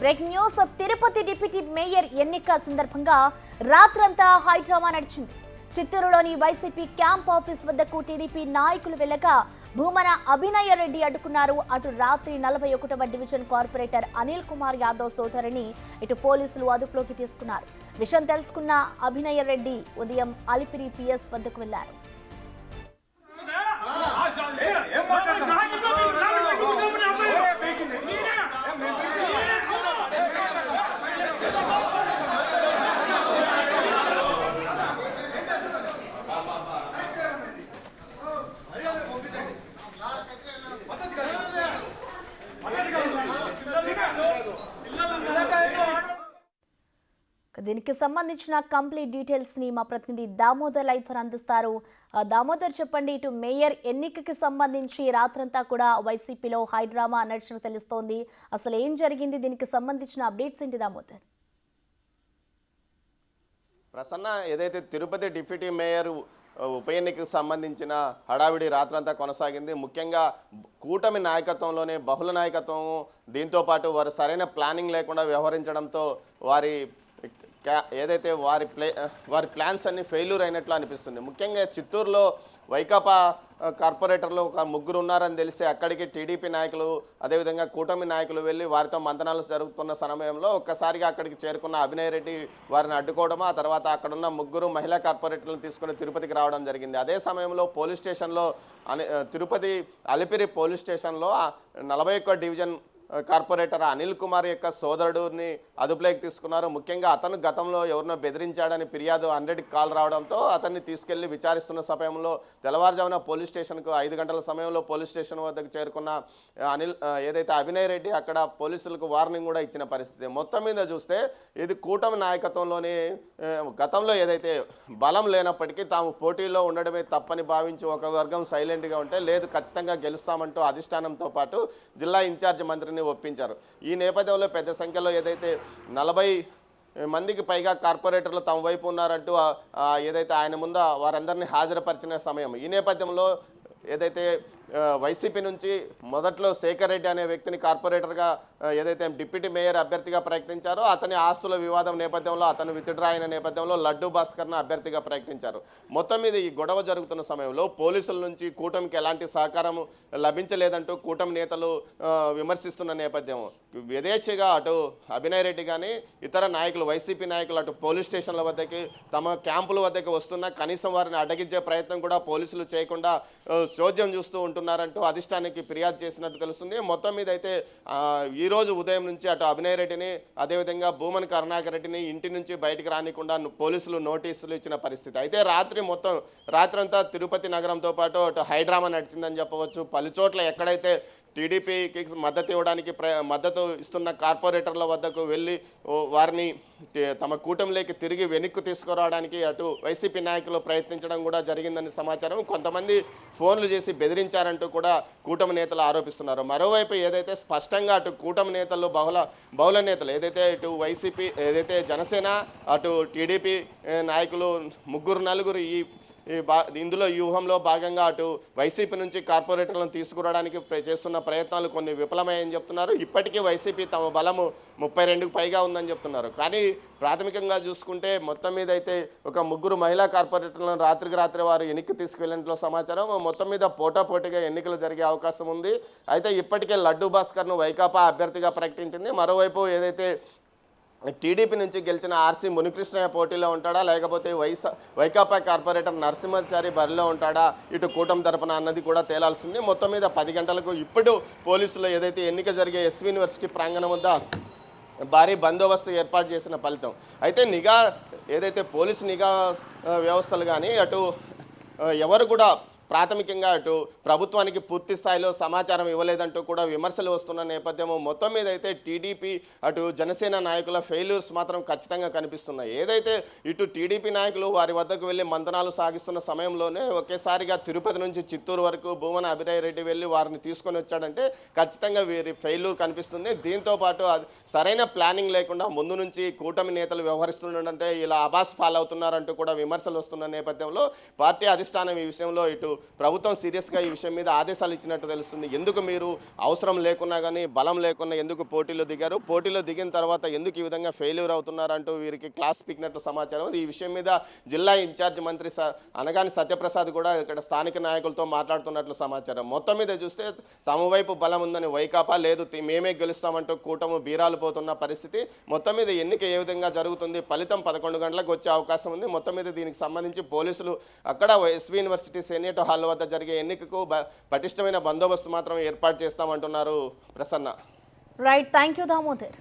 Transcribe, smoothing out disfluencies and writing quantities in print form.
Breaking news. Tirupati deputy mayor ఎన్నిక సందర్భంగా రాత్రంతా హైడ్రామా నడిచింది. చిత్తూరులోని వైసీపీ క్యాంప్ ఆఫీస్ వద్దకు టీడీపీ నాయకులు వెళ్ళగా భూమన అభినయ రెడ్డి అడ్డుకున్నారు. అటు రాత్రి 41వ డివిజన్ కార్పొరేటర్ అనిల్ కుమార్ యాదవ్ సోదరిని ఇటు పోలీసులు అదుపులోకి తీసుకున్నారు. విషయం తెలుసుకున్న అభినయ రెడ్డి ఉదయం అలిపిరి పిఎస్ వద్దకు వెళ్లారు. దీనికి సంబంధించిన కంప్లీట్ డీటెయిల్స్ ని మా ప్రతినిధి దామోదర్ లైవ్ ద్వారా అందిస్తారు. దామోదర్, చెప్పండి, ఇటు మేయర్ ఎన్నికకి సంబంధించి రాత్రంతా కూడా వైసీపీలో హైడ్రామా నడిచినట్టు తెలుస్తోంది. అసలు ఏం జరిగింది, దీనికి సంబంధించిన అప్డేట్స్ ఏంటి దామోదర్? ప్రసన్న, ఏదైతే తిరుపతి డిప్యూటీ మేయర్ ఉప ఎన్నికకు సంబంధించిన హడావిడి రాత్రంతా కొనసాగింది. ముఖ్యంగా కూటమి నాయకత్వంలోనే బహుళ నాయకత్వం, దీంతోపాటు వారు సరైన ప్లానింగ్ లేకుండా వ్యవహరించడంతో ఏదైతే వారి ప్లాన్స్ అన్ని ఫెయిల్యూర్ అయినట్లు అనిపిస్తుంది. ముఖ్యంగా చిత్తూరులో వైకాపా కార్పొరేటర్లు ఒక ముగ్గురు ఉన్నారని తెలిసి అక్కడికి టీడీపీ నాయకులు అదేవిధంగా కూటమి నాయకులు వెళ్ళి వారితో మంతనాలు జరుగుతున్న సమయంలో ఒక్కసారిగా అక్కడికి చేరుకున్న అభినయ్ రెడ్డి వారిని అడ్డుకోవడం, ఆ తర్వాత అక్కడున్న ముగ్గురు మహిళా కార్పొరేటర్లను తీసుకుని తిరుపతికి రావడం జరిగింది. అదే సమయంలో పోలీస్ స్టేషన్లో తిరుపతి అలిపిరి పోలీస్ స్టేషన్లో 41వ డివిజన్ కార్పొరేటర్ అనిల్ కుమార్ యొక్క సోదరుడిని అదుపులోకి తీసుకున్నారు. ముఖ్యంగా అతను గతంలో ఎవరినో బెదిరించాడని ఫిర్యాదు 100కి కాల్ రావడంతో అతన్ని తీసుకెళ్లి విచారిస్తున్న సమయంలో తెల్లవారుజామున పోలీస్ స్టేషన్కు 5 గంటల సమయంలో పోలీస్ స్టేషన్ వద్దకు చేరుకున్న ఏదైతే అభినయ్ రెడ్డి అక్కడ పోలీసులకు వార్నింగ్ కూడా ఇచ్చిన పరిస్థితి. మొత్తం మీద చూస్తే ఇది కూటమి నాయకత్వంలోని గతంలో ఏదైతే బలం లేనప్పటికీ తాము పోటీలో ఉండడమే తప్పని భావించి ఒక వర్గం సైలెంట్గా ఉంటే లేదు ఖచ్చితంగా గెలుస్తామంటూ అధిష్టానంతో పాటు జిల్లా ఇన్ఛార్జ్ మంత్రిని ఒప్పించారు. ఈ నేపథ్యంలో పెద్ద సంఖ్యలో ఏదైతే 40 మందికి పైగా కార్పొరేటర్లు తమ వైపు ఉన్నారంటూ ఏదైతే ఆయన ముందు వారందరినీ హాజరుపరిచిన సమయం. ఈ నేపథ్యంలో ఏదైతే వైసీపీ నుంచి మొదట్లో శేఖర్ రెడ్డి అనే వ్యక్తిని కార్పొరేటర్గా ఏదైతే డిప్యూటీ మేయర్ అభ్యర్థిగా ప్రకటించారో అతని ఆస్తుల వివాదం నేపథ్యంలో అతను విత్డ్రా అయిన నేపథ్యంలో లడ్డూ భాస్కర్ను అభ్యర్థిగా ప్రకటించారు. మొత్తం మీద ఈ గొడవ జరుగుతున్న సమయంలో పోలీసుల నుంచి కూటమికి ఎలాంటి సహకారం లభించలేదంటూ కూటమి నేతలు విమర్శిస్తున్న నేపథ్యం యథేచ్ఛగా అటు అభినయ్ రెడ్డి కానీ ఇతర నాయకులు వైసీపీ నాయకులు అటు పోలీస్ స్టేషన్ల వద్దకి తమ క్యాంపుల వద్దకు వస్తున్నా కనీసం వారిని అడ్డగించే ప్రయత్నం కూడా పోలీసులు చేయకుండా చోద్యం చూస్తూ ఉంటున్నారంటూ అధిష్టానానికి ఫిర్యాదు చేసినట్టు తెలుస్తుంది. మొత్తం మీద అయితే ఈరోజు ఉదయం నుంచి అటు అభినయ్ రెడ్డిని అదేవిధంగా భూమన్ కరుణాకర్ రెడ్డిని ఇంటి నుంచి బయటికి రానికుండా పోలీసులు నోటీసులు ఇచ్చిన పరిస్థితి. అయితే రాత్రంతా తిరుపతి నగరంతో పాటు అటు హైడ్రామా నడిచిందని చెప్పవచ్చు. పలుచోట్ల ఎక్కడైతే టీడీపీకి మద్దతు ఇస్తున్న కార్పొరేటర్ల వద్దకు వెళ్ళి వారిని తమ కూటమిలోకి తిరిగి వెనక్కి తీసుకురావడానికి అటు వైసీపీ నాయకులు ప్రయత్నించడం కూడా జరిగిందని సమాచారం. కొంతమంది ఫోన్లు చేసి బెదిరించారంటూ కూడా కూటమి నేతలు ఆరోపిస్తున్నారు. మరోవైపు ఏదైతే స్పష్టంగా అటు కూటమి నేతలు బహుళ నేతలు ఏదైతే ఇటు వైసీపీ ఏదైతే జనసేన అటు టీడీపీ నాయకులు నలుగురు ఇందులో వ్యూహంలో భాగంగా అటు వైసీపీ నుంచి కార్పొరేటర్లను తీసుకురావడానికి చేస్తున్న ప్రయత్నాలు కొన్ని విఫలమయ్యని చెప్తున్నారు. ఇప్పటికీ వైసీపీ తమ బలము 32కు పైగా ఉందని చెప్తున్నారు. కానీ ప్రాథమికంగా చూసుకుంటే మొత్తం మీద అయితే ఒక ముగ్గురు మహిళా కార్పొరేటర్లను రాత్రి వారు వెనక్కి తీసుకువెళ్ళినట్లు సమాచారం. మొత్తం మీద పోటాపోటీగా ఎన్నికలు జరిగే అవకాశం ఉంది. అయితే ఇప్పటికే లడ్డూ భాస్కర్ను వైకాపా అభ్యర్థిగా ప్రకటించింది. మరోవైపు ఏదైతే టీడీపీ నుంచి గెలిచిన ఆర్సీ మునికృష్ణయ్య పోటీలో ఉంటాడా లేకపోతే వైకాపా కార్పొరేటర్ నరసింహాచారి బరిలో ఉంటాడా ఇటు కూటమి తరపున అన్నది కూడా తేలాల్సింది. మొత్తం మీద 10 గంటలకు ఇప్పుడు పోలీసులు ఏదైతే ఎన్నిక జరిగే ఎస్వి యూనివర్సిటీ ప్రాంగణం వద్ద భారీ బందోబస్తు ఏర్పాటు చేసిన ఫలితం. అయితే ఏదైతే పోలీసు నిఘా వ్యవస్థలు కానీ అటు ఎవరు కూడా ప్రాథమికంగా అటు ప్రభుత్వానికి పూర్తి స్థాయిలో సమాచారం ఇవ్వలేదంటూ కూడా విమర్శలు వస్తున్న నేపథ్యం. మొత్తం మీద అయితే టీడీపీ అటు జనసేన నాయకుల ఫెయిల్యూర్స్ మాత్రం ఖచ్చితంగా కనిపిస్తున్నాయి. ఏదైతే ఇటు టీడీపీ నాయకులు వారి వద్దకు వెళ్ళి మంతనాలు సాగిస్తున్న సమయంలోనే ఒకేసారిగా తిరుపతి నుంచి చిత్తూరు వరకు భూమన అభినయ్ రెడ్డి వెళ్ళి వారిని తీసుకొని వచ్చాడంటే ఖచ్చితంగా వీరి ఫెయిల్యూర్ కనిపిస్తుంది. దీంతోపాటు సరైన ప్లానింగ్ లేకుండా ముందు నుంచి కూటమి నేతలు వ్యవహరిస్తుంటే ఇలా అబాస్ పాలవుతున్నారంటూ కూడా విమర్శలు వస్తున్న నేపథ్యంలో పార్టీ అధిష్టానం ఈ విషయంలో ఇటు ప్రభుత్వం సీరియస్గా ఈ విషయం మీద ఆదేశాలు ఇచ్చినట్టు తెలుస్తుంది. ఎందుకు మీరు అవసరం లేకున్నా కానీ బలం లేకున్నా ఎందుకు పోటీలో దిగారు, పోటీలో దిగిన తర్వాత ఎందుకు ఈ విధంగా ఫెయిల్యూర్ అవుతున్నారంటూ వీరికి క్లాస్ పీకినట్టు సమాచారం. ఈ విషయం మీద జిల్లా ఇన్ఛార్జ్ మంత్రి అనగాని సత్యప్రసాద్ కూడా ఇక్కడ స్థానిక నాయకులతో మాట్లాడుతున్నట్లు సమాచారం. మొత్తం మీద చూస్తే తమ వైపు బలం ఉందని వైకాపా, లేదు మేమే గెలుస్తామంటూ కూటమి బీరాలు పోతున్న పరిస్థితి. మొత్తం మీద ఎన్నిక ఏ విధంగా జరుగుతుంది, ఫలితం 11 గంటలకు వచ్చే అవకాశం ఉంది. మొత్తం మీద దీనికి సంబంధించి పోలీసులు అక్కడ ఎస్వి యూనివర్సిటీ సెనేట్ హాల్ వద్ద జరిగే ఎన్నికకు పటిష్టమైన బందోబస్తు మాత్రం ఏర్పాటు చేస్తామంటున్నారు Prasanna. Right, thank you Damodar.